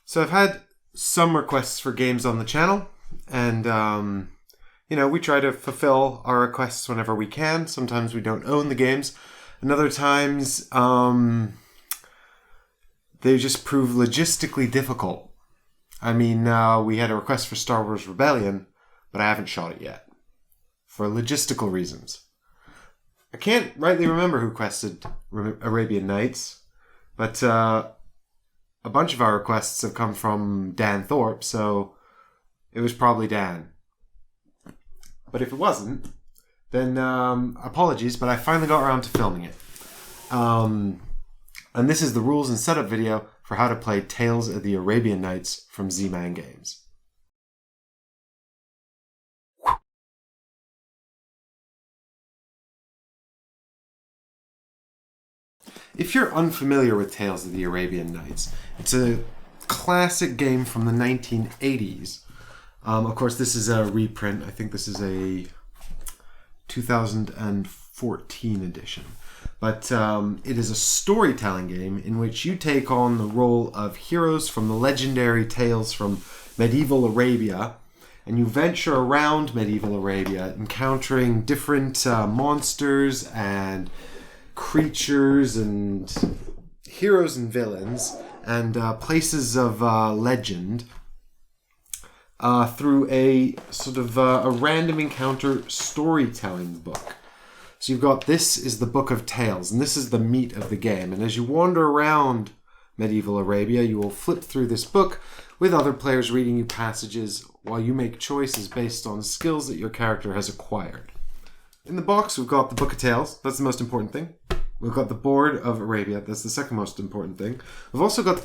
So I've had some requests for games on the channel, and we try to fulfill our requests whenever we can. Sometimes we don't own the games, and other times they just prove logistically difficult. I mean, we had a request for Star Wars Rebellion, but I haven't shot it yet for logistical reasons. I can't rightly remember who requested Arabian Nights, but a bunch of our requests have come from Dan Thorpe, so it was probably Dan. But if it wasn't, then apologies, but I finally got around to filming it. And this is the rules and setup video for how to play Tales of the Arabian Nights from Z-Man Games. If you're unfamiliar with Tales of the Arabian Nights, it's a classic game from the 1980s. Of course, this is a reprint. I think this is a 2014 edition. But it is a storytelling game in which you take on the role of heroes from the legendary tales from medieval Arabia, and you venture around medieval Arabia, encountering different monsters and creatures and heroes and villains and places of legend through a sort of a random encounter storytelling book. So you've got, this is the Book of Tales, and this is the meat of the game. And as you wander around medieval Arabia, you will flip through this book with other players reading you passages while you make choices based on skills that your character has acquired. In the box, we've got the Book of Tales. That's the most important thing. We've got the Board of Arabia. That's the second most important thing. We've also got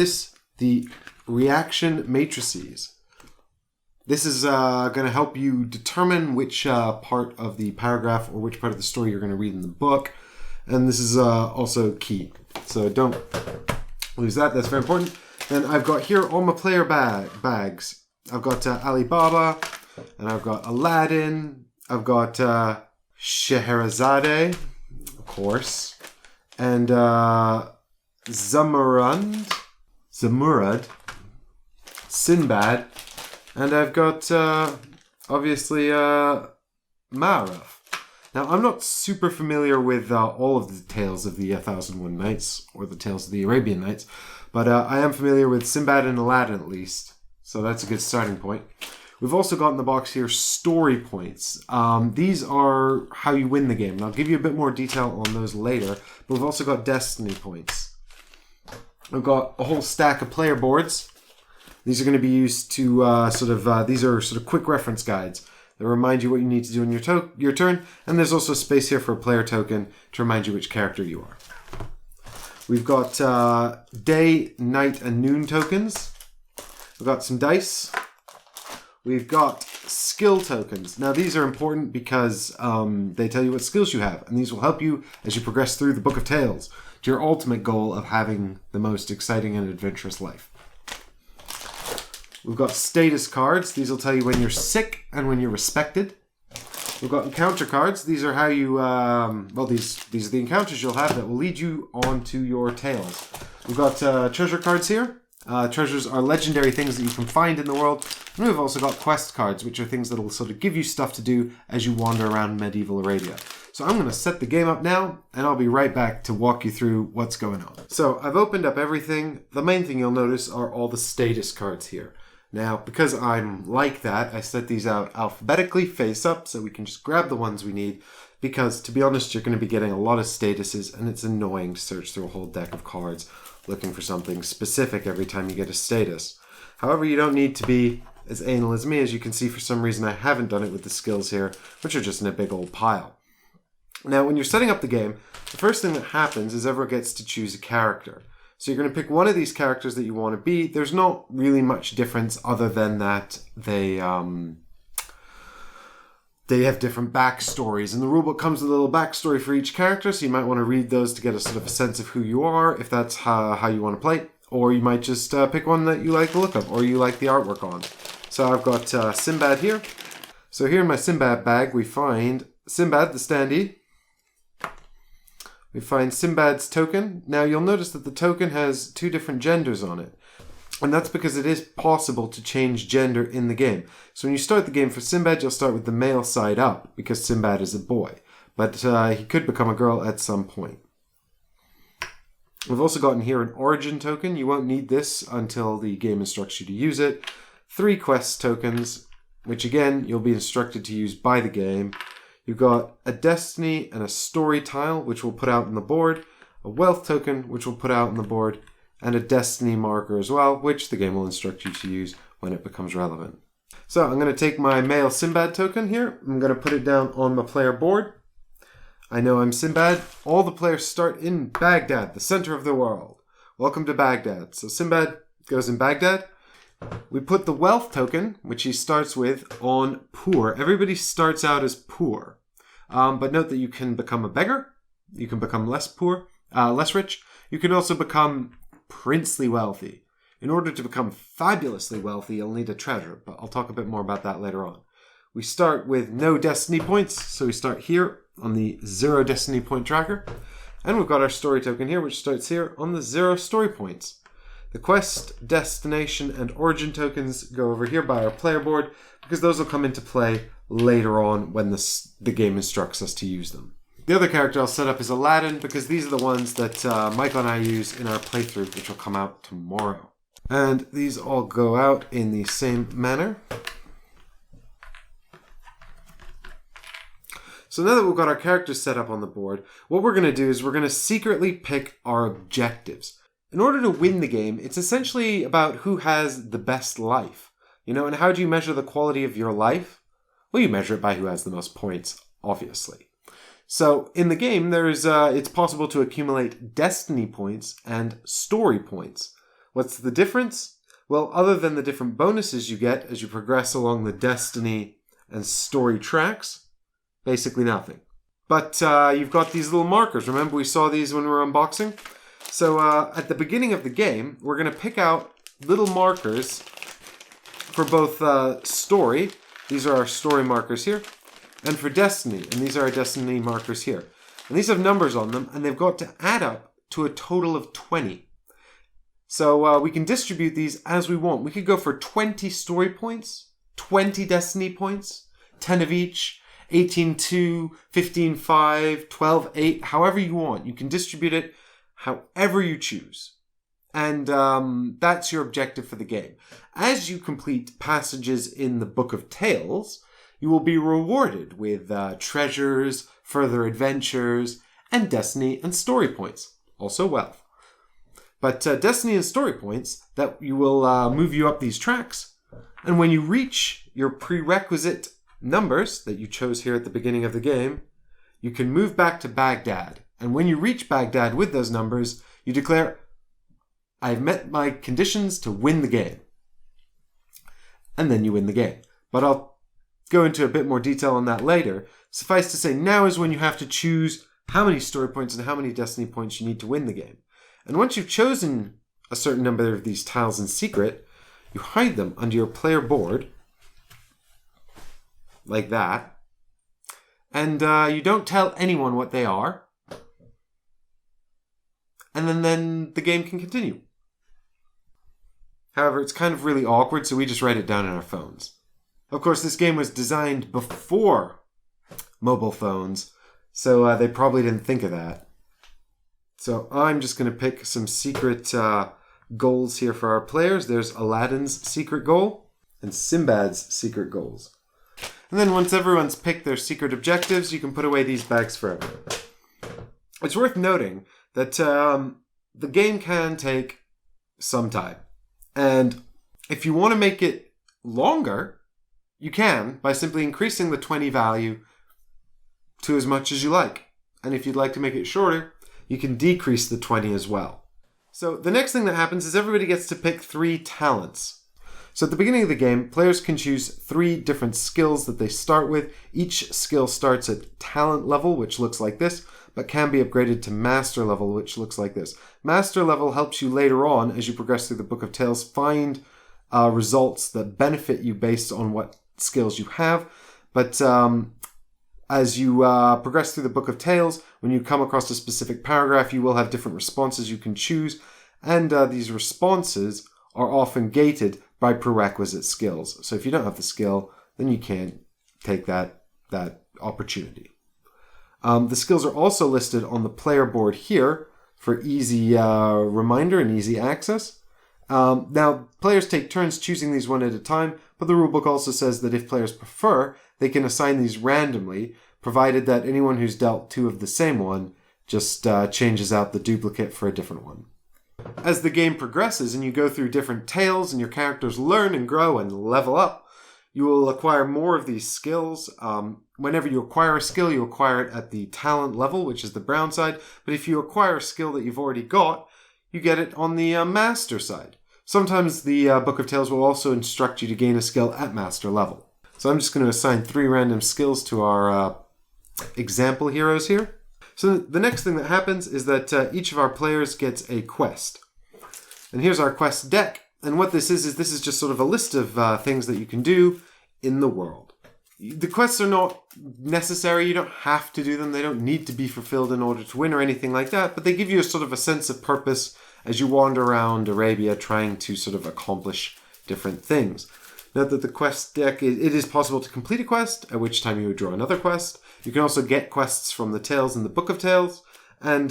the reaction matrices. This is going to help you determine which part of the paragraph or which part of the story you're going to read in the book. And this is also key. So don't lose that. That's very important. Then I've got here all my player bags. I've got Alibaba, and I've got Aladdin. I've got Scheherazade, of course, and Zamurad, Sinbad, and I've got, obviously, Ma'arif. Now, I'm not super familiar with all of the tales of the 1001 Nights, or the tales of the Arabian Nights, but I am familiar with Sinbad and Aladdin, at least. So that's a good starting point. We've also got in the box here story points. These are how you win the game, and I'll give you a bit more detail on those later, but we've also got destiny points. We've got a whole stack of player boards. These are going to be used to these are sort of quick reference guides that remind you what you need to do in your turn. And there's also space here for a player token to remind you which character you are. We've got day, night, and noon tokens. We've got some dice. We've got skill tokens. Now these are important because they tell you what skills you have. And these will help you as you progress through the Book of Tales to your ultimate goal of having the most exciting and adventurous life. We've got status cards. These will tell you when you're sick and when you're respected. We've got encounter cards. These are how you, these are the encounters you'll have that will lead you on to your tales. We've got treasure cards here. Treasures are legendary things that you can find in the world. And we've also got quest cards, which are things that will sort of give you stuff to do as you wander around medieval Arabia. So I'm going to set the game up now, and I'll be right back to walk you through what's going on. So I've opened up everything. The main thing you'll notice are all the status cards here. Now, because I'm like that, I set these out alphabetically, face up, so we can just grab the ones we need. Because, to be honest, you're going to be getting a lot of statuses, and it's annoying to search through a whole deck of cards looking for something specific every time you get a status. However, you don't need to be as anal as me. As you can see, for some reason, I haven't done it with the skills here, which are just in a big old pile. Now, when you're setting up the game, the first thing that happens is everyone gets to choose a character. So you're going to pick one of these characters that you want to be. There's not really much difference other than that they have different backstories. And the rulebook comes with a little backstory for each character, so you might want to read those to get a sort of a sense of who you are, if that's how you want to play. Or you might just pick one that you like the look of, or you like the artwork on. So I've got Sinbad here. So here in my Sinbad bag, we find Sinbad, the standee. We find Sinbad's token. Now you'll notice that the token has two different genders on it. And that's because it is possible to change gender in the game. So when you start the game for Sinbad, you'll start with the male side up because Sinbad is a boy. But he could become a girl at some point. We've also gotten here an origin token. You won't need this until the game instructs you to use it. 3 quest tokens, which again, you'll be instructed to use by the game. You've got a destiny and a story tile, which we'll put out on the board. A wealth token, which we'll put out on the board. And a destiny marker as well, which the game will instruct you to use when it becomes relevant. So I'm going to take my male Sinbad token here. I'm going to put it down on my player board. I know I'm Sinbad. All the players start in Baghdad, the center of the world. Welcome to Baghdad. So Sinbad goes in Baghdad. We put the wealth token, which he starts with, on poor. Everybody starts out as poor. But note that you can become a beggar. You can become less rich. You can also become princely wealthy. In order to become fabulously wealthy, you'll need a treasure, but I'll talk a bit more about that later on. We start with no destiny points, so we start here on the 0 destiny point tracker, and we've got our story token here, which starts here on the 0 story points. The quest, destination, and origin tokens go over here by our player board, because those will come into play later on when the game instructs us to use them. The other character I'll set up is Aladdin, because these are the ones that Michael and I use in our playthrough, which will come out tomorrow. And these all go out in the same manner. So now that we've got our characters set up on the board, what we're going to do is we're going to secretly pick our objectives. In order to win the game, it's essentially about who has the best life. And how do you measure the quality of your life? Well, you measure it by who has the most points, obviously. So in the game, it's possible to accumulate destiny points and story points. What's the difference? Well, other than the different bonuses you get as you progress along the destiny and story tracks, basically nothing. But you've got these little markers. Remember we saw these when we were unboxing? So at the beginning of the game, we're going to pick out little markers for both story. These are our story markers here. And for destiny, and these are our destiny markers here. And these have numbers on them, and they've got to add up to a total of 20. So we can distribute these as we want. We could go for 20 story points, 20 destiny points, 10 of each, 18-2, 15-5, 12-8, however you want. You can distribute it however you choose. And that's your objective for the game. As you complete passages in the Book of Tales, you will be rewarded with treasures, further adventures, and destiny and story points. Also wealth. But destiny and story points, that you will move you up these tracks. And when you reach your prerequisite numbers that you chose here at the beginning of the game, you can move back to Baghdad. And when you reach Baghdad with those numbers, you declare, I've met my conditions to win the game. And then you win the game. But I'll go into a bit more detail on that later. Suffice to say, now is when you have to choose how many story points and how many destiny points you need to win the game. And once you've chosen a certain number of these tiles in secret, you hide them under your player board, like that. And you don't tell anyone what they are. And then the game can continue. However, it's kind of really awkward, so we just write it down on our phones. Of course, this game was designed before mobile phones, so they probably didn't think of that. So I'm just going to pick some secret goals here for our players. There's Aladdin's secret goal and Sinbad's secret goals. And then once everyone's picked their secret objectives, you can put away these bags forever. It's worth noting that the game can take some time. And if you want to make it longer, you can by simply increasing the 20 value to as much as you like. And if you'd like to make it shorter, you can decrease the 20 as well. So the next thing that happens is everybody gets to pick 3 talents. So at the beginning of the game, players can choose 3 different skills that they start with. Each skill starts at talent level, which looks like this, but can be upgraded to master level, which looks like this. Master level helps you later on, as you progress through the Book of Tales, find results that benefit you based on what skills you have. But as you progress through the Book of Tales, when you come across a specific paragraph, you will have different responses you can choose. And these responses are often gated by prerequisite skills. So if you don't have the skill, then you can't take that opportunity. The skills are also listed on the player board here for easy reminder and easy access. Now, players take turns choosing these one at a time, but the rulebook also says that if players prefer, they can assign these randomly, provided that anyone who's dealt 2 of the same one just changes out the duplicate for a different one. As the game progresses and you go through different tales and your characters learn and grow and level up, you will acquire more of these skills. Whenever you acquire a skill, you acquire it at the talent level, which is the brown side. But if you acquire a skill that you've already got, you get it on the master side. Sometimes the Book of Tales will also instruct you to gain a skill at master level. So I'm just going to assign 3 random skills to our example heroes here. So the next thing that happens is that each of our players gets a quest. And here's our quest deck. And what this is this is just sort of a list of things that you can do in the world. The quests are not necessary. You don't have to do them. They don't need to be fulfilled in order to win or anything like that. But they give you a sort of a sense of purpose as you wander around Arabia trying to sort of accomplish different things. Note that the quest deck, it is possible to complete a quest, at which time you would draw another quest. You can also get quests from the tales in the Book of Tales. And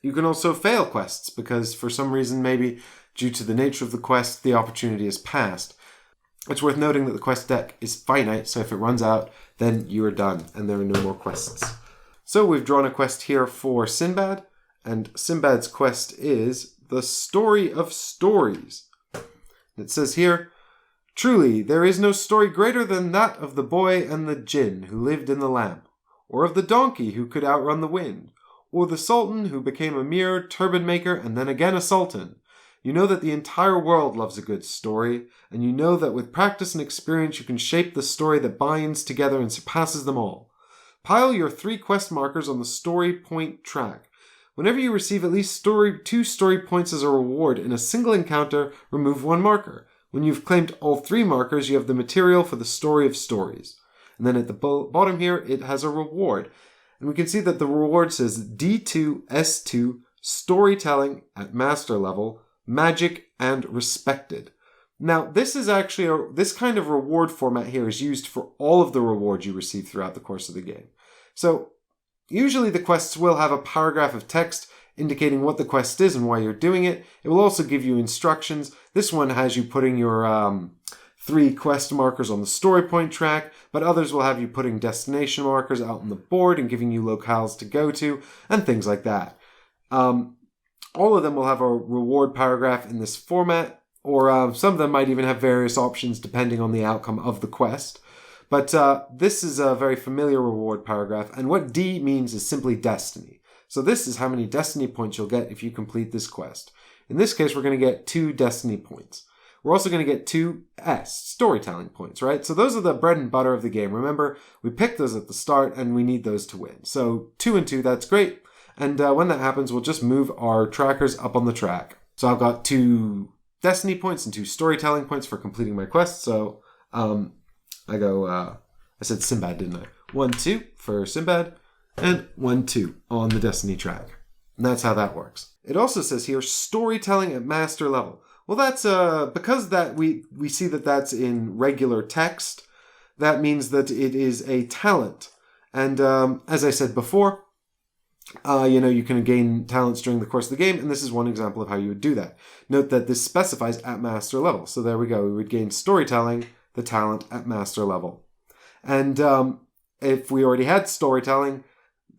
you can also fail quests because for some reason, maybe due to the nature of the quest, the opportunity is passed. It's worth noting that the quest deck is finite, so if it runs out, then you are done and there are no more quests. So we've drawn a quest here for Sinbad, and Sinbad's quest is The Story of Stories. It says here, "Truly, there is no story greater than that of the boy and the jinn who lived in the lamp, or of the donkey who could outrun the wind, or the sultan who became a mere turban maker and then again a sultan. You know that the entire world loves a good story, and you know that with practice and experience you can shape the story that binds together and surpasses them all. Pile your 3 quest markers on the story point track. Whenever you receive at least 2 story points as a reward in a single encounter, remove 1 marker. When you've claimed all 3 markers, you have the material for the story of stories." And then at the bottom here, it has a reward. And we can see that the reward says D2S2 Storytelling at Master Level, Magic and Respected. Now, this is actually this kind of reward format here is used for all of the rewards you receive throughout the course of the game. So, usually the quests will have a paragraph of text indicating what the quest is and why you're doing it. It will also give you instructions. This one has you putting your 3 quest markers on the story point track, but others will have you putting destination markers out on the board and giving you locales to go to and things like that. All of them will have a reward paragraph in this format, or some of them might even have various options depending on the outcome of the quest. But this is a very familiar reward paragraph, and what D means is simply destiny. So this is how many destiny points you'll get if you complete this quest. In this case, we're going to get 2 destiny points. We're also going to get 2 storytelling points, right? So those are the bread and butter of the game. Remember, we picked those at the start, and we need those to win. So 2 and 2, that's great. And when that happens, we'll just move our trackers up on the track. So I've got 2 destiny points and 2 storytelling points for completing my quest. So I said Sinbad, didn't I? 1, 2 for Sinbad, and 1, 2 on the destiny track. And that's how that works. It also says here, storytelling at master level. Well, that's because that we see that that's in regular text, that means that it is a talent. And as I said before, you can gain talents during the course of the game, and this is one example of how you would do that. Note that this specifies at master level. So there we go. We would gain storytelling, the talent, at master level. And if we already had storytelling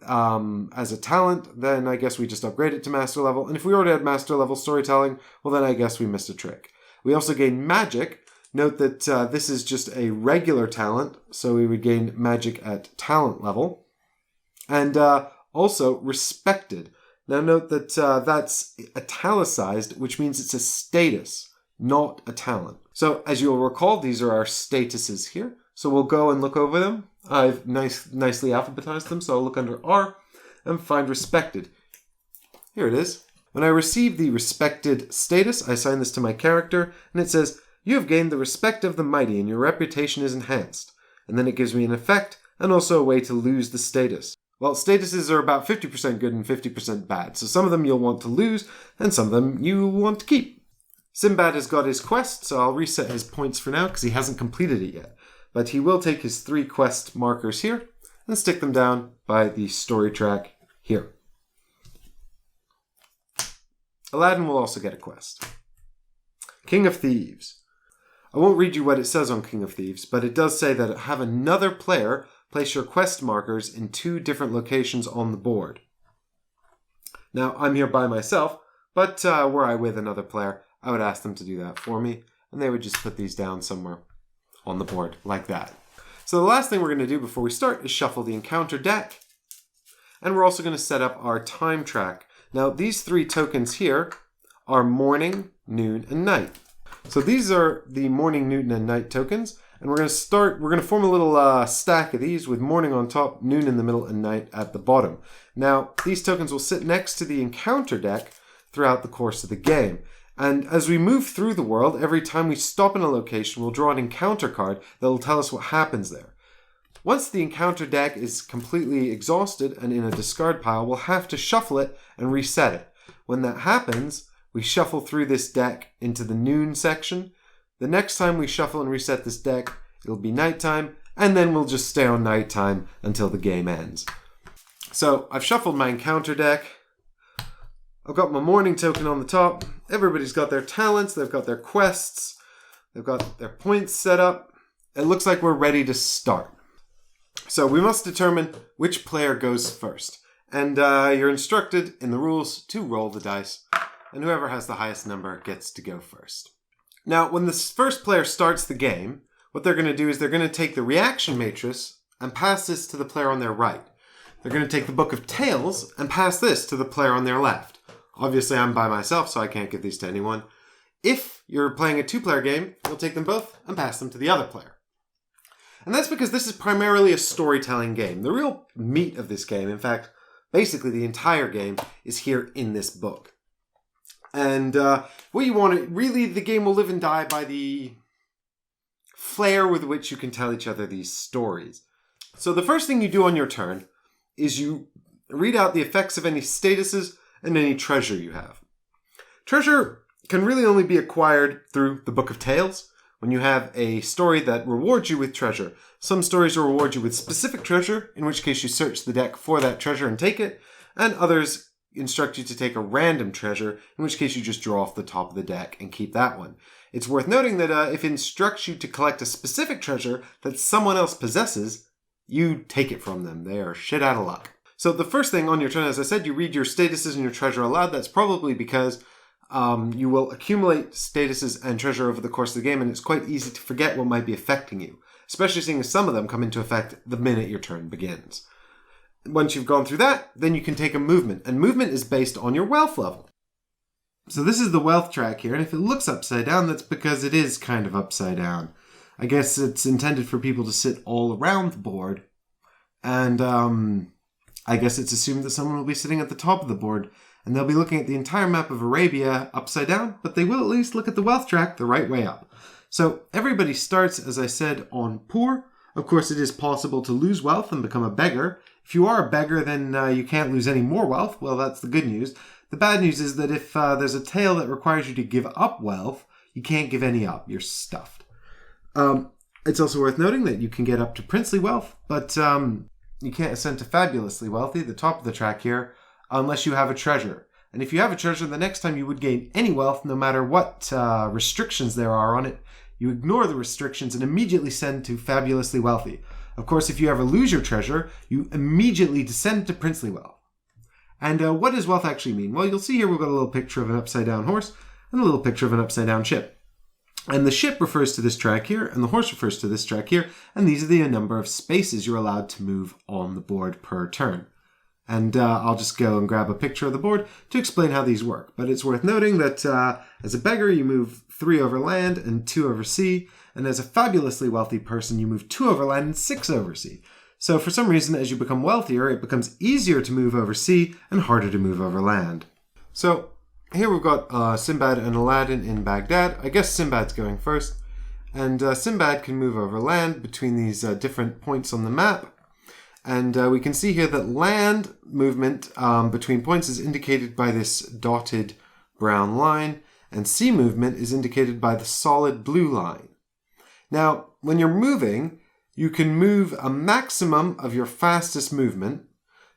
as a talent, then I guess we just upgrade it to master level. And if we already had master level storytelling, well, then I guess we missed a trick. We also gain magic. Note that this is just a regular talent, so we would gain magic at talent level. And also, respected. Now note that that's italicized, which means it's a status, not a talent. So as you'll recall, these are our statuses here. So we'll go and look over them. I've nicely alphabetized them, so I'll look under R and find respected. Here it is. When I receive the respected status, I assign this to my character, and it says, "You have gained the respect of the mighty, and your reputation is enhanced." And then it gives me an effect, and also a way to lose the status. Well, statuses are about 50% good and 50% bad, so some of them you'll want to lose, and some of them you want to keep. Sinbad has got his quest, so I'll reset his points for now because he hasn't completed it yet. But he will take his 3 quest markers here and stick them down by the story track here. Aladdin will also get a quest. King of Thieves. I won't read you what it says on King of Thieves, but it does say that have another player place your quest markers in 2 different locations on the board. Now, I'm here by myself, but were I with another player, I would ask them to do that for me, and they would just put these down somewhere on the board, like that. So the last thing we're going to do before we start is shuffle the encounter deck, and we're also going to set up our time track. Now, these 3 tokens here are morning, noon, and night. So these are the morning, noon, and night tokens, and we're going to form a little stack of these with morning on top, noon in the middle, and night at the bottom. Now, these tokens will sit next to the encounter deck throughout the course of the game. And as we move through the world, every time we stop in a location, we'll draw an encounter card that will tell us what happens there. Once the encounter deck is completely exhausted and in a discard pile, we'll have to shuffle it and reset it. When that happens, we shuffle through this deck into the noon section. The next time we shuffle and reset this deck, it'll be nighttime, and then we'll just stay on nighttime until the game ends. So I've shuffled my encounter deck. I've got my morning token on the top. Everybody's got their talents. They've got their quests. They've got their points set up. It looks like we're ready to start. So we must determine which player goes first. And you're instructed in the rules to roll the dice. And whoever has the highest number gets to go first. Now, when the first player starts the game, what they're going to do is they're going to take the reaction matrix and pass this to the player on their right. They're going to take the Book of Tales and pass this to the player on their left. Obviously, I'm by myself, so I can't give these to anyone. If you're playing a 2-player game, you'll take them both and pass them to the other player. And that's because this is primarily a storytelling game. The real meat of this game, in fact, basically the entire game, is here in this book. And what you want to, really, the game will live and die by the flair with which you can tell each other these stories. So the first thing you do on your turn is you read out the effects of any statuses and any treasure you have. Treasure can really only be acquired through the Book of Tales when you have a story that rewards you with treasure. Some stories will reward you with specific treasure, in which case you search the deck for that treasure and take it, and others instruct you to take a random treasure, in which case you just draw off the top of the deck and keep that one. It's worth noting that if it instructs you to collect a specific treasure that someone else possesses, you take it from them. They are shit out of luck. So the first thing on your turn, as I said, you read your statuses and your treasure aloud. That's probably because you will accumulate statuses and treasure over the course of the game, and it's quite easy to forget what might be affecting you, especially seeing as some of them come into effect the minute your turn begins. Once you've gone through that, then you can take a movement, and movement is based on your wealth level. So this is the wealth track here, and if it looks upside down, that's because it is kind of upside down. I guess it's intended for people to sit all around the board, and I guess it's assumed that someone will be sitting at the top of the board, and they'll be looking at the entire map of Arabia upside down, but they will at least look at the wealth track the right way up. So everybody starts, as I said, on poor. Of course, it is possible to lose wealth and become a beggar. If you are a beggar, then you can't lose any more wealth. Well, that's the good news. The bad news is that if there's a tale that requires you to give up wealth, you can't give any up. You're stuffed. It's also worth noting that you can get up to princely wealth, but you can't ascend to fabulously wealthy, the top of the track here, unless you have a treasure. And if you have a treasure, the next time you would gain any wealth, no matter what restrictions there are on it, you ignore the restrictions and immediately ascend to fabulously wealthy. Of course, if you ever lose your treasure, you immediately descend to princely wealth. And what does wealth actually mean? Well, you'll see here we've got a little picture of an upside-down horse and a little picture of an upside-down ship. And the ship refers to this track here, and the horse refers to this track here, and these are the number of spaces you're allowed to move on the board per turn. And I'll just go and grab a picture of the board to explain how these work. But it's worth noting that as a beggar, you move 3 over land and 2 over sea, and as a fabulously wealthy person, you move 2 over land and 6 over sea. So for some reason, as you become wealthier, it becomes easier to move over sea and harder to move over land. So here we've got Sinbad and Aladdin in Baghdad. I guess Sinbad's going first. And Sinbad can move over land between these different points on the map. And we can see here that land movement between points is indicated by this dotted brown line. and C movement is indicated by the solid blue line. Now, when you're moving, you can move a maximum of your fastest movement.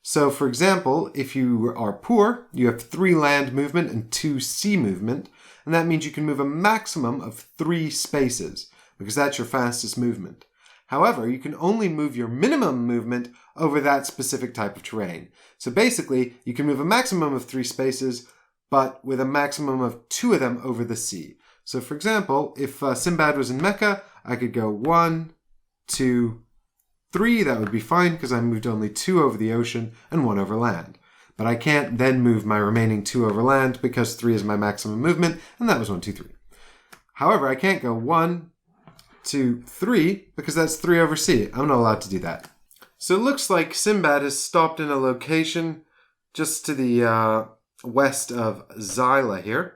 So, for example, if you are poor, you have 3 land movement and 2 sea movement, and that means you can move a maximum of 3 spaces, because that's your fastest movement. However, you can only move your minimum movement over that specific type of terrain. So basically, you can move a maximum of 3 spaces, but with a maximum of 2 of them over the sea. So for example, if Sinbad was in Mecca, I could go 1, 2, 3, that would be fine because I moved only 2 over the ocean and 1 over land. But I can't then move my remaining 2 over land because 3 is my maximum movement, and that was 1, 2, 3. However, I can't go 1, 2, 3 because that's 3 over sea. I'm not allowed to do that. So it looks like Sinbad has stopped in a location just to the west of Zyla here.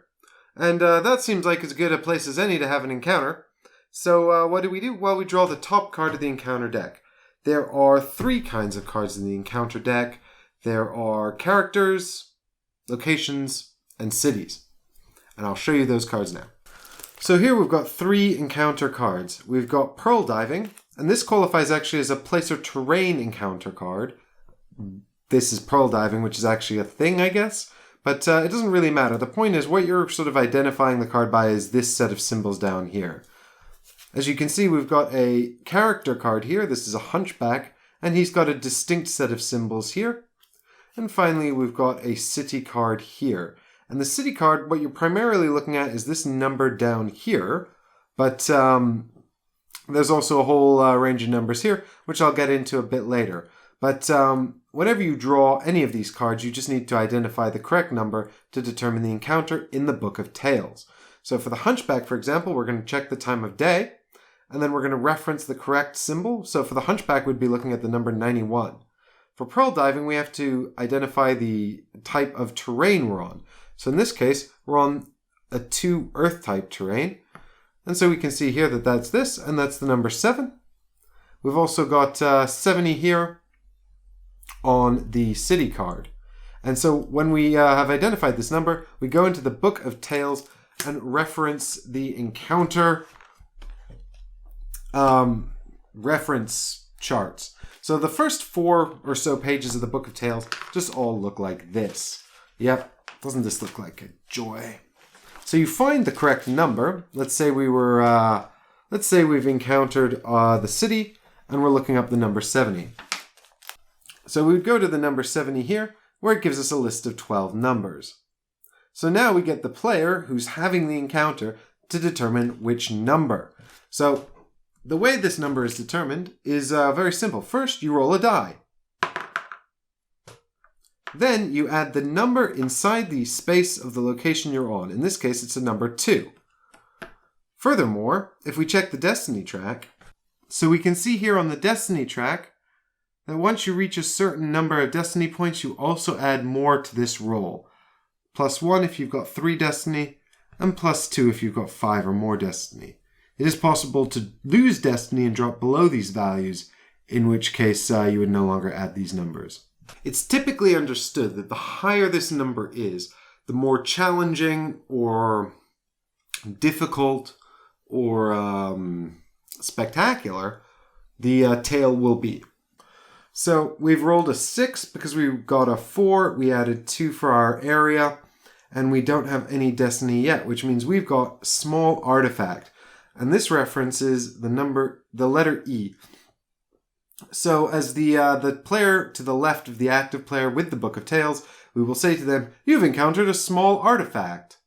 And that seems like as good a place as any to have an encounter. So what do? Well, we draw the top card of the encounter deck. There are 3 kinds of cards in the encounter deck. There are characters, locations, and cities. And I'll show you those cards now. So here we've got 3 encounter cards. We've got Pearl Diving, and this qualifies actually as a place or terrain encounter card. This is Pearl Diving, which is actually a thing, I guess. But it doesn't really matter. The point is what you're sort of identifying the card by is this set of symbols down here. As you can see, we've got a character card here. This is a hunchback, and he's got a distinct set of symbols here. And finally, we've got a city card here. And the city card, what you're primarily looking at is this number down here. But there's also a whole range of numbers here, which I'll get into a bit later. But whenever you draw any of these cards, you just need to identify the correct number to determine the encounter in the Book of Tales. So for the hunchback, for example, we're going to check the time of day, and then we're going to reference the correct symbol. So for the hunchback, we'd be looking at the number 91. For pearl diving, we have to identify the type of terrain we're on. So in this case, we're on a 2 earth type terrain. And so we can see here that that's this, and that's the number 7. We've also got 70 here on the city card. And so when we have identified this number, we go into the Book of Tales and reference the encounter reference charts. So the first 4 or so pages of the Book of Tales just all look like this. Yep, doesn't this look like a joy? So you find the correct number. Let's say we've encountered the city, and we're looking up the number 70. So we would go to the number 70 here, where it gives us a list of 12 numbers. So now we get the player who's having the encounter to determine which number. So the way this number is determined is very simple. First, you roll a die. Then you add the number inside the space of the location you're on. In this case, it's a number 2. Furthermore, if we check the destiny track, so we can see here on the destiny track that once you reach a certain number of destiny points, you also add more to this roll. +1 if you've got 3 destiny, and +2 if you've got 5 or more destiny. It is possible to lose destiny and drop below these values, in which case you would no longer add these numbers. It's typically understood that the higher this number is, the more challenging or difficult or spectacular the tale will be. So we've rolled a 6 because we got a 4. We added 2 for our area, and we don't have any destiny yet, which means we've got small artifact. And this references the letter E. So as the player to the left of the active player with the Book of Tales, we will say to them, "You've encountered a small artifact."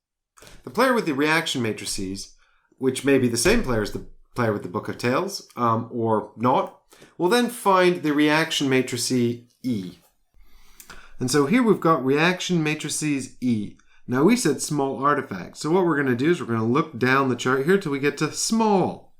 The player with the reaction matrices, which may be the same player as the player with the Book of Tales, or not, will then find the reaction matrice E. And so here we've got reaction matrices E. Now we said small artifact. So what we're going to do is we're going to look down the chart here till we get to small.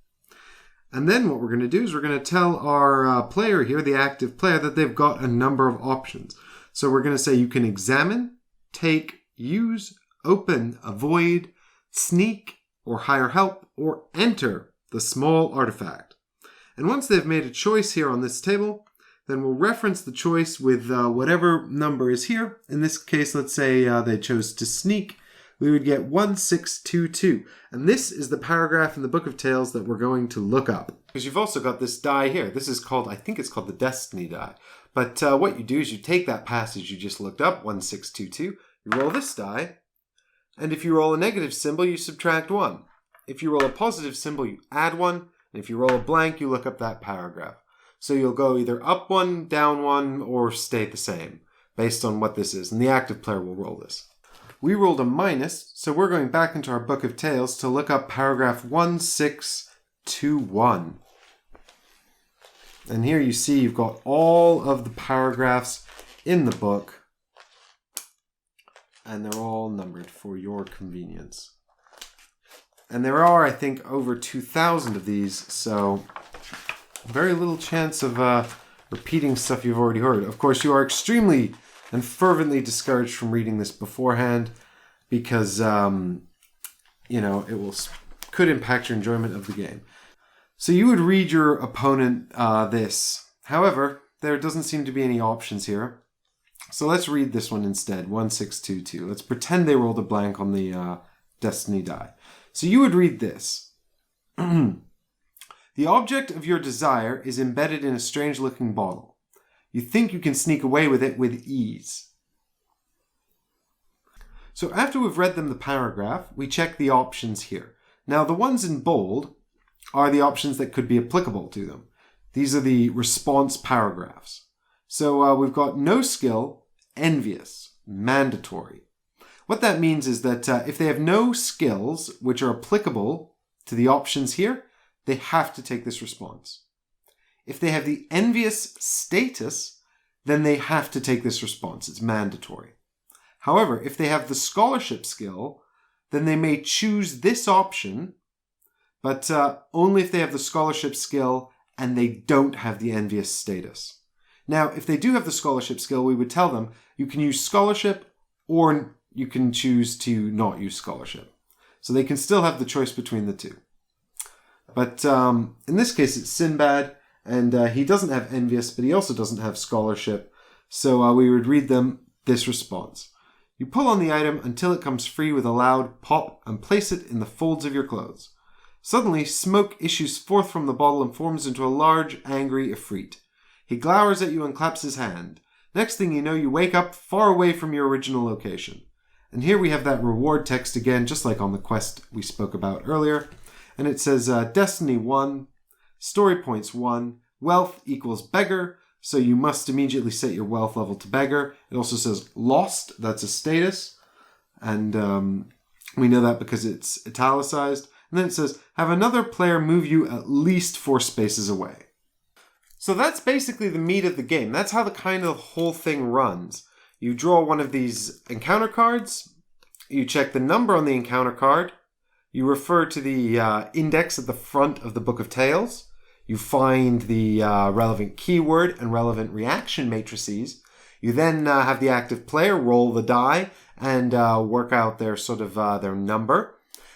And then what we're going to do is we're going to tell our player here, the active player, that they've got a number of options. So we're going to say you can examine, take, use, open, avoid, sneak, or hire help, or enter the small artifact. And once they've made a choice here on this table, then we'll reference the choice with whatever number is here. In this case, let's say they chose to sneak. we would get 1622. And this is the paragraph in the Book of Tales that we're going to look up. Because you've also got this die here. This is called, I think it's called the Destiny die. But what you do is you take that passage you just looked up, 1622, you roll this die, and if you roll a negative symbol, you subtract 1. If you roll a positive symbol, you add 1, and if you roll a blank, you look up that paragraph. So you'll go either up 1, down 1, or stay the same, based on what this is, and the active player will roll this. We rolled a minus, so we're going back into our Book of Tales to look up paragraph 1621. And here you see you've got all of the paragraphs in the book, and they're all numbered for your convenience. And there are, I think, over 2,000 of these, so very little chance of repeating stuff you've already heard. Of course, you are extremely and fervently discouraged from reading this beforehand because, it could impact your enjoyment of the game. So you would read your opponent this. However, there doesn't seem to be any options here. So let's read this one instead, 1622. Let's pretend they rolled a blank on the Destiny die. So you would read this. The object of your desire is embedded in a strange-looking bottle. You think you can sneak away with it with ease. So after we've read them the paragraph, we check the options here. Now the ones in bold are the options that could be applicable to them. These are the response paragraphs. So we've got no skill, envious, mandatory. What that means is that if they have no skills which are applicable to the options here, they have to take this response. If they have the envious status, then they have to take this response. It's mandatory. However, if they have the scholarship skill, then they may choose this option, but only if they have the scholarship skill and they don't have the envious status. Now, if they do have the scholarship skill, we would tell them you can use scholarship or you can choose to not use scholarship. So they can still have the choice between the two. But in this case, it's Sinbad, and he doesn't have envious, but he also doesn't have scholarship. So we would read them this response. You pull on the item until it comes free with a loud pop and place it in the folds of your clothes. Suddenly, smoke issues forth from the bottle and forms into a large, angry Ifrit. He glowers at you and claps his hand. Next thing you know, you wake up far away from your original location. And here we have that reward text again, just like on the quest we spoke about earlier. And it says, Destiny 1, story points 1, wealth equals beggar, so you must immediately set your wealth level to beggar. It also says lost, that's a status. And we know that because it's italicized. And then it says, have another player move you at least 4 spaces away. So that's basically the meat of the game. That's how the kind of whole thing runs. You draw one of these encounter cards. You check the number on the encounter card. You refer to the index at the front of the Book of Tales. You find the relevant keyword and relevant reaction matrices. You then have the active player roll the die and work out their their number.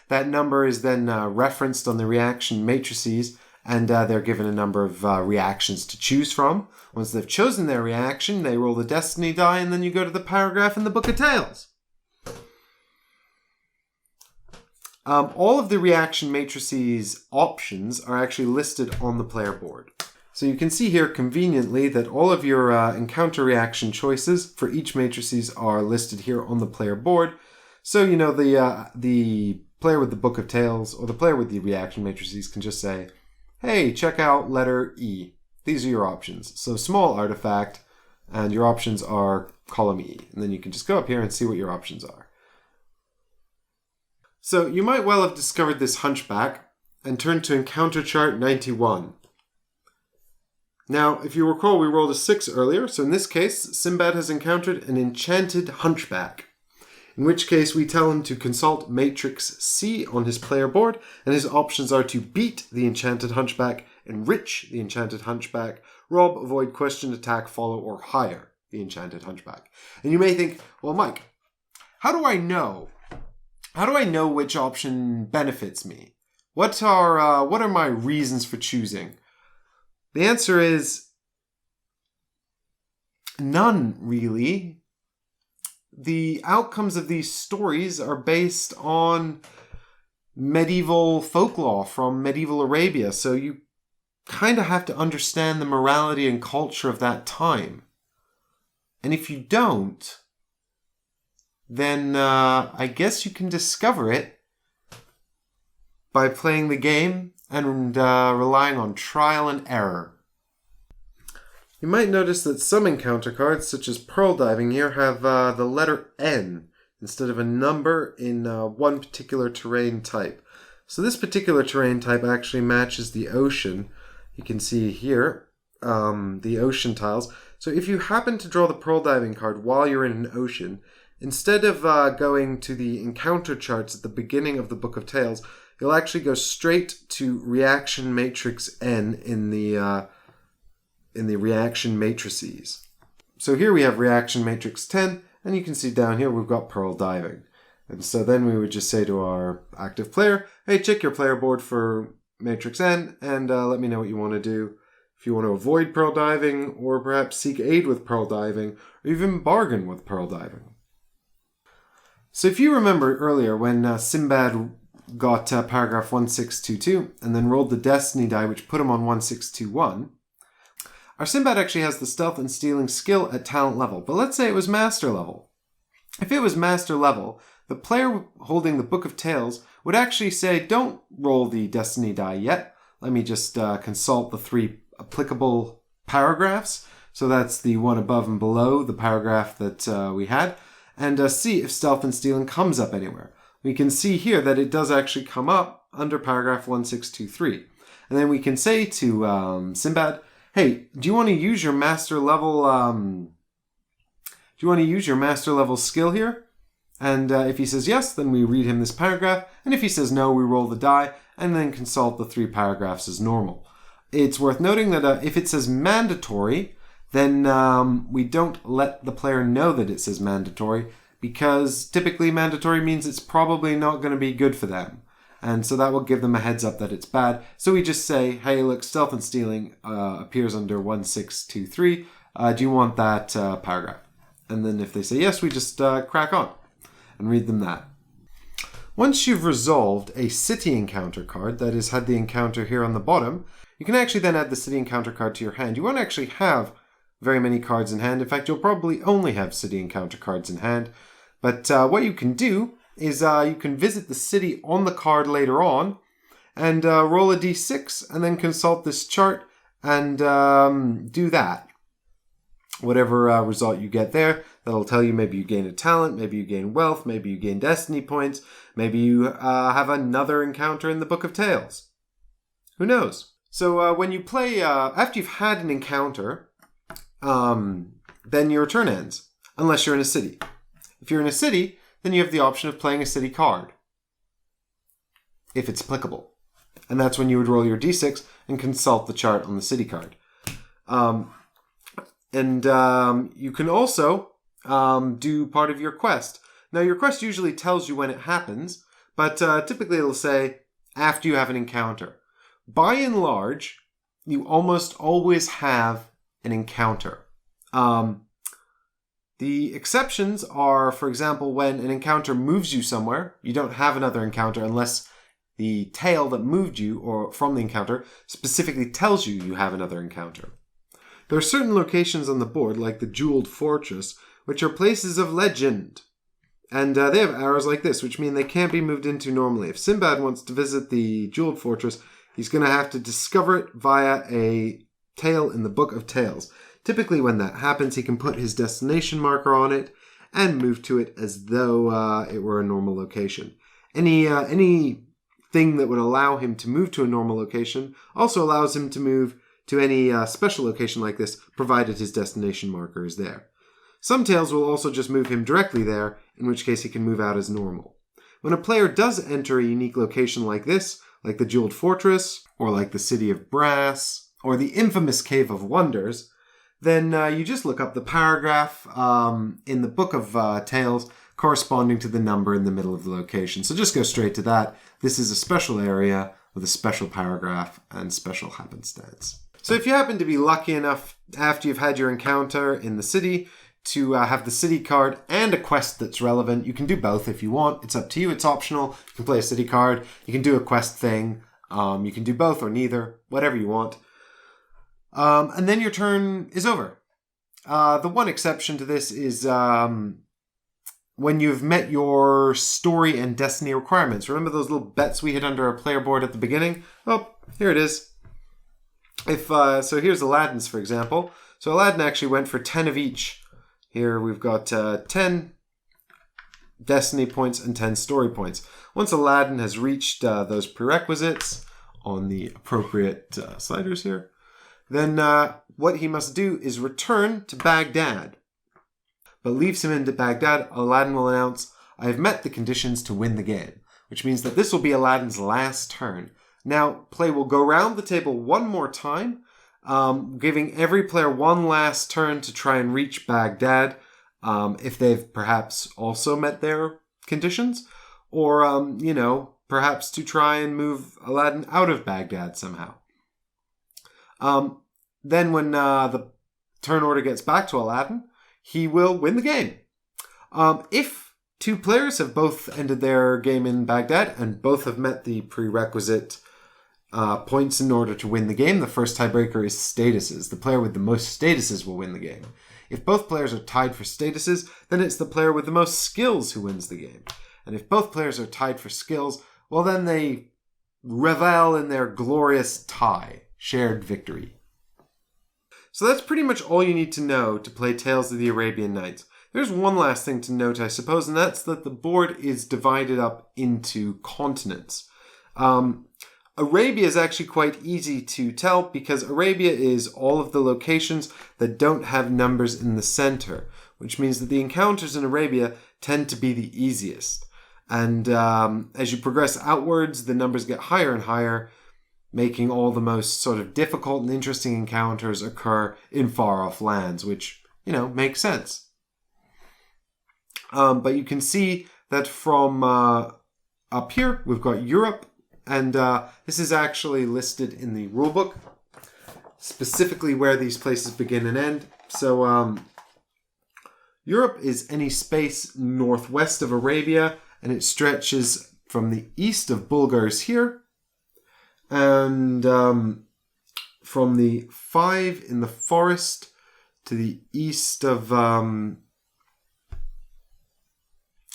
That number is then referenced on the reaction matrices, and they're given a number of reactions to choose from. Once they've chosen their reaction, they roll the Destiny die, and then you go to the paragraph in the Book of Tales. All of the reaction matrices options are actually listed on the player board. So you can see here conveniently that all of your encounter reaction choices for each matrices are listed here on the player board. So, the player with the Book of Tales or the player with the reaction matrices can just say, hey, check out letter E. These are your options. So small artifact, and your options are column E. And then you can just go up here and see what your options are. So you might well have discovered this hunchback and turned to encounter chart 91. Now, if you recall, we rolled a 6 earlier, so in this case, Sinbad has encountered an enchanted hunchback, in which case we tell him to consult matrix C on his player board, and his options are to beat the enchanted hunchback, enrich the enchanted hunchback, rob, avoid, question, attack, follow, or hire the enchanted hunchback. And you may think, well, Mike, how do I know? How do I know which option benefits me? What are my reasons for choosing? The answer is none, really. the outcomes of these stories are based on medieval folklore from medieval Arabia. So you kind of have to understand the morality and culture of that time. And if you don't, then I guess you can discover it by playing the game and relying on trial and error. You might notice that some encounter cards, such as Pearl Diving here, have the letter N instead of a number in one particular terrain type. So this particular terrain type actually matches the ocean. You can see here the ocean tiles. So if you happen to draw the Pearl Diving card while you're in an ocean, instead of going to the encounter charts at the beginning of the Book of Tales, you'll actually go straight to Reaction Matrix N in the reaction matrices. So here we have Reaction Matrix 10, and you can see down here we've got Pearl Diving. And so then we would just say to our active player, hey, check your player board for Matrix N, and let me know what you want to do. If you want to avoid Pearl Diving, or perhaps seek aid with Pearl Diving, or even bargain with Pearl Diving. So if you remember earlier when Sinbad got paragraph 1622, and then rolled the Destiny die, which put him on 1621, our Sinbad actually has the stealth and stealing skill at talent level, but let's say it was master level. If it was master level, the player holding the Book of Tales would actually say, don't roll the Destiny die yet. Let me just consult the 3 applicable paragraphs. So that's the one above and below the paragraph that we had, and see if stealth and stealing comes up anywhere. We can see here that it does actually come up under paragraph 1623. And then we can say to Sinbad, hey, do you want to use your master level skill here? And if he says yes, then we read him this paragraph. And if he says no, we roll the die and then consult the 3 paragraphs as normal. It's worth noting that if it says mandatory, then we don't let the player know that it says mandatory, because typically mandatory means it's probably not going to be good for them. And so that will give them a heads up that it's bad. So we just say, hey, look, stealth and stealing appears under 1623. Do you want that paragraph? And then if they say yes, we just crack on and read them that. Once you've resolved a city encounter card, that is, had the encounter here on the bottom, you can actually then add the city encounter card to your hand. You won't actually have very many cards in hand. In fact, you'll probably only have city encounter cards in hand. But what you can do is you can visit the city on the card later on and roll a d6 and then consult this chart and do that. Whatever result you get there, that'll tell you maybe you gain a talent, maybe you gain wealth, maybe you gain destiny points, maybe you have another encounter in the Book of Tales. Who knows? So when you play, after you've had an encounter, then your turn ends, unless you're in a city. If you're in a city, then you have the option of playing a city card, if it's applicable. And that's when you would roll your d6 and consult the chart on the city card. You can also do part of your quest. Now, your quest usually tells you when it happens, but typically it'll say after you have an encounter. By and large, you almost always have an encounter. The exceptions are, for example, when an encounter moves you somewhere, you don't have another encounter unless the tale that moved you or from the encounter specifically tells you you have another encounter. There are certain locations on the board, like the Jeweled Fortress, which are places of legend. And they have arrows like this, which mean they can't be moved into normally. If Sinbad wants to visit the Jeweled Fortress, he's going to have to discover it via a tale in the Book of Tales. Typically, when that happens, he can put his destination marker on it and move to it as though it were a normal location. Any thing that would allow him to move to a normal location also allows him to move to any special location like this, provided his destination marker is there. Some tales will also just move him directly there, in which case he can move out as normal. When a player does enter a unique location like this, like the Jeweled Fortress, or like the City of Brass, or the infamous Cave of Wonders, then you just look up the paragraph in the Book of Tales corresponding to the number in the middle of the location. So just go straight to that. This is a special area with a special paragraph and special happenstance. So if you happen to be lucky enough after you've had your encounter in the city to have the city card and a quest that's relevant. You can do both if you want. It's up to you. It's optional. You can play a city card. You can do a quest thing. You can do both or neither, whatever you want. And then your turn is over. The one exception to this is when you've met your story and destiny requirements. Remember those little bets we hit under our player board at the beginning? Oh, here it is. So here's Aladdin's, for example. So Aladdin actually went for 10 of each. Here we've got 10 destiny points and 10 story points. Once Aladdin has reached those prerequisites on the appropriate sliders here, then what he must do is return to Baghdad. But leaves him in Baghdad, Aladdin will announce, I have met the conditions to win the game, which means that this will be Aladdin's last turn. Now, play will go round the table one more time, giving every player one last turn to try and reach Baghdad, if they've perhaps also met their conditions, or, perhaps to try and move Aladdin out of Baghdad somehow. Then when the turn order gets back to Aladdin, he will win the game. If two players have both ended their game in Baghdad and both have met the prerequisite points in order to win the game, the first tiebreaker is statuses. The player with the most statuses will win the game. If both players are tied for statuses, then it's the player with the most skills who wins the game. And if both players are tied for skills, well then they revel in their glorious tie, shared victory. So that's pretty much all you need to know to play Tales of the Arabian Nights. There's one last thing to note, I suppose, and that's that the board is divided up into continents. Arabia is actually quite easy to tell because Arabia is all of the locations that don't have numbers in the center, which means that the encounters in Arabia tend to be the easiest. And as you progress outwards, the numbers get higher and higher, making all the most sort of difficult and interesting encounters occur in far-off lands, which, makes sense. But you can see that from up here, we've got Europe, and this is actually listed in the rulebook, specifically where these places begin and end. So Europe is any space northwest of Arabia, and it stretches from the east of Bulgars here, and from the 5 in the forest to the east of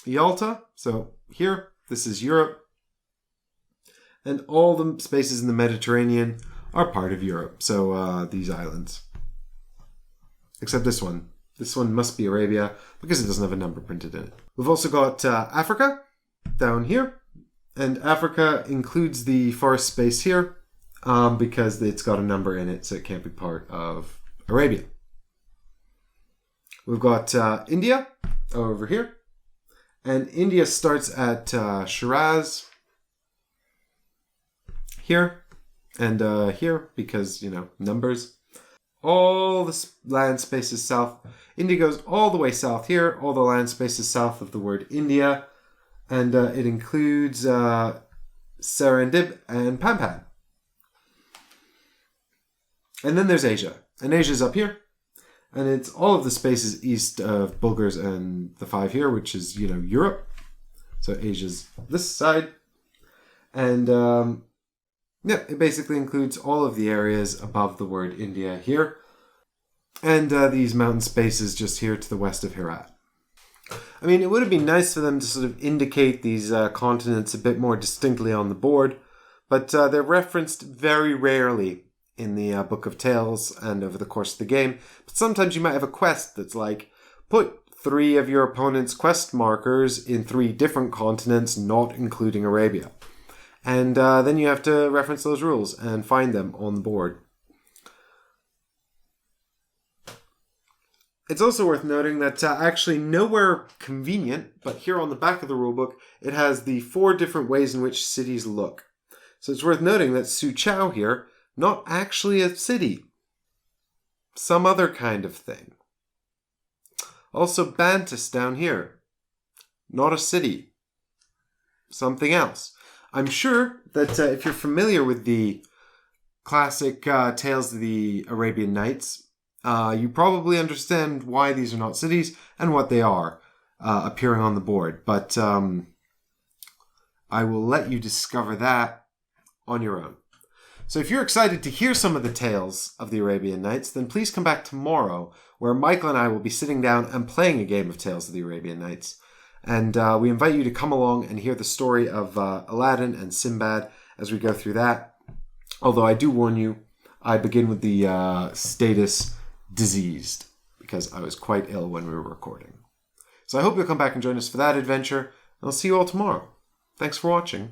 Yalta. So here, this is Europe. And all the spaces in the Mediterranean are part of Europe. So these islands. Except this one. This one must be Arabia because it doesn't have a number printed in it. We've also got Africa down here. And Africa includes the forest space here because it's got a number in it, so it can't be part of Arabia. We've got India over here. And India starts at Shiraz here and here because, numbers. All the land spaces south. India goes all the way south here. All the land spaces south of the word India. And it includes Serendib and Pampan. And then there's Asia. And Asia's up here. And it's all of the spaces east of Bulgars and the 5 here, which is, Europe. So Asia's this side. And, it basically includes all of the areas above the word India here. And these mountain spaces just here to the west of Herat. I mean, it would have been nice for them to sort of indicate these continents a bit more distinctly on the board, but they're referenced very rarely in the Book of Tales and over the course of the game. But sometimes you might have a quest that's like, put 3 of your opponent's quest markers in 3 different continents, not including Arabia. And then you have to reference those rules and find them on the board. It's also worth noting that actually nowhere convenient, but here on the back of the rulebook, it has the 4 different ways in which cities look. So it's worth noting that Suchow here, not actually a city. Some other kind of thing. Also Bantus down here. Not a city. Something else. I'm sure that if you're familiar with the classic Tales of the Arabian Nights, you probably understand why these are not cities and what they are appearing on the board. But I will let you discover that on your own. So if you're excited to hear some of the tales of the Arabian Nights, then please come back tomorrow, where Michael and I will be sitting down and playing a game of Tales of the Arabian Nights. And we invite you to come along and hear the story of Aladdin and Sinbad as we go through that. Although I do warn you, I begin with the status diseased, because I was quite ill when we were recording. So I hope you'll come back and join us for that adventure, and I'll see you all tomorrow. Thanks for watching.